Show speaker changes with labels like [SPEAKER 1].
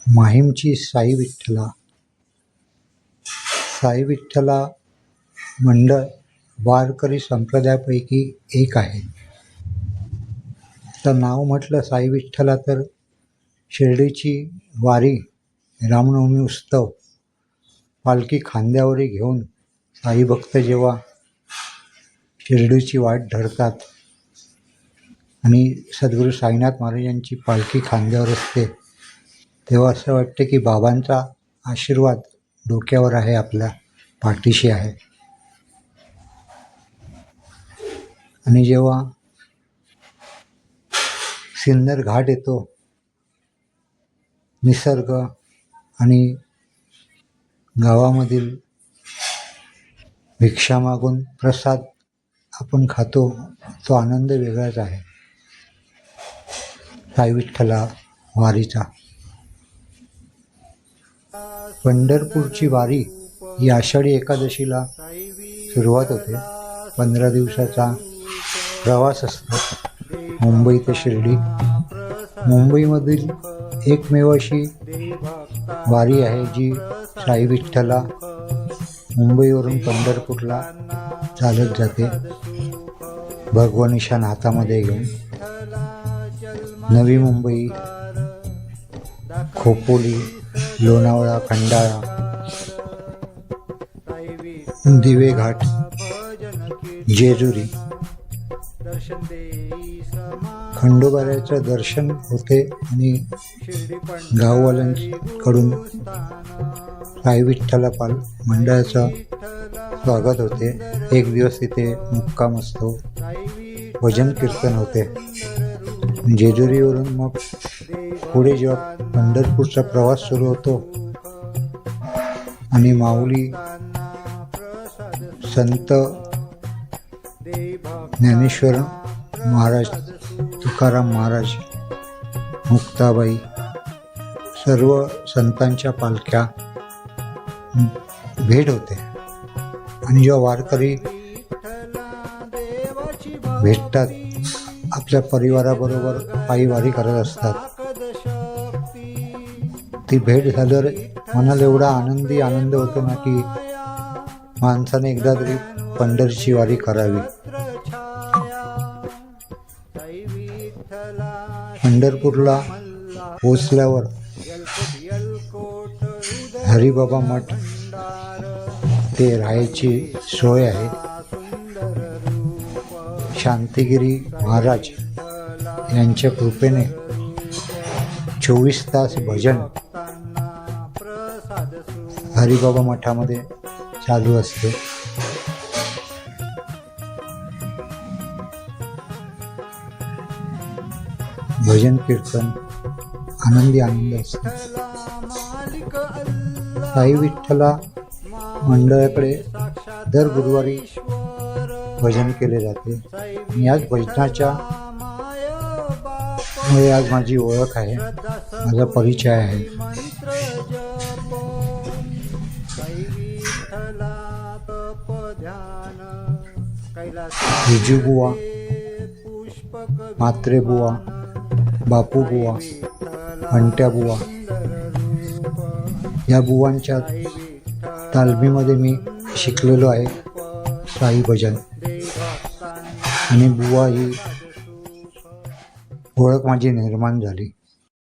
[SPEAKER 1] माहीमची साई विठ्ठला मंडळ वारकरी संप्रदायापैकी एक आहे. तर नाव म्हटलं साई विठ्ठला तर शिर्डीची वारी, रामनवमी उत्सव, पालखी खांद्यावरी घेऊन साई भक्त जेव्हा शिर्डीची वाट धरतात आणि सद्गुरू साईनाथ महाराजांची पालखी खांद्यावर असते, तेव्हा असं वाटतं की बाबांचा आशीर्वाद डोक्यावर आहे, आपल्या पाठीशी आहे. आणि जेव्हा सिन्नर घाट येतो, निसर्ग आणि गावामधील भिक्षा मागून प्रसाद आपण खातो, तो आनंद वेगळाच आहे साई विठ्ठला वारीचा. पंढरपूरची वारी ही आषाढी एकादशीला सुरुवात होते. 15 दिवसाचा प्रवास असतो मुंबई ते शिर्डी. मुंबईमधील एकमेव अशी वारी आहे जी साई विठ्ठला मुंबईवरून पंढरपूरला चालत जाते, भगवा निशाण हातामध्ये घेऊन. नवी मुंबई, खोपोली, लोणावळा, खंडाळा, दिवे घाट, जेजुरी, खंडोबाऱ्याचं दर्शन होते आणि गाववाल्यांकडून साई विठ्ठला मंडळाचं स्वागत होते. एक दिवस तिथे मुक्काम असतो, भजन कीर्तन होते. जेजुरीवरून मग पुढे जेव्हा पंढरपूरचा प्रवास सुरू होतो आणि माऊली संत ज्ञानेश्वर महाराज, तुकाराम महाराज, मुक्ताबाई, सर्व संतांच्या पालख्या भेट होते. आणि जेव्हा वारकरी भेटतात, आपल्या परिवाराबरोबर पायी वारी करत असतात, ती भेट झाल्यावर मनाला एवढा आनंद होतो ना की माणसाने एकदा तरी पंढरीची वारी करावी. पंढरपूरला पोचल्यावर हरिबाबा मठ ते राहायची सोय आहे. शांतिगिरी महाराज यांच्या कृपेने 24 तास भजन हरिबाबा मठामध्ये चालू असते. भजन कीर्तन आनंद असतो. साई विठ्ठला मंडळाकडे दर गुरुवारी भजन केले जाते. आणि याच भजनाच्या मुळे आज माझी ओळख आहे, माझा परिचय आहे. विजूबुवा, म्हात्रेबुवा, बापूबुवा, अंट्याबुवा या बुवांच्या तालमीमध्ये मी शिकलेलो आहे साई भजन. आणि बुवा ही ओळख माझी निर्माण झाली.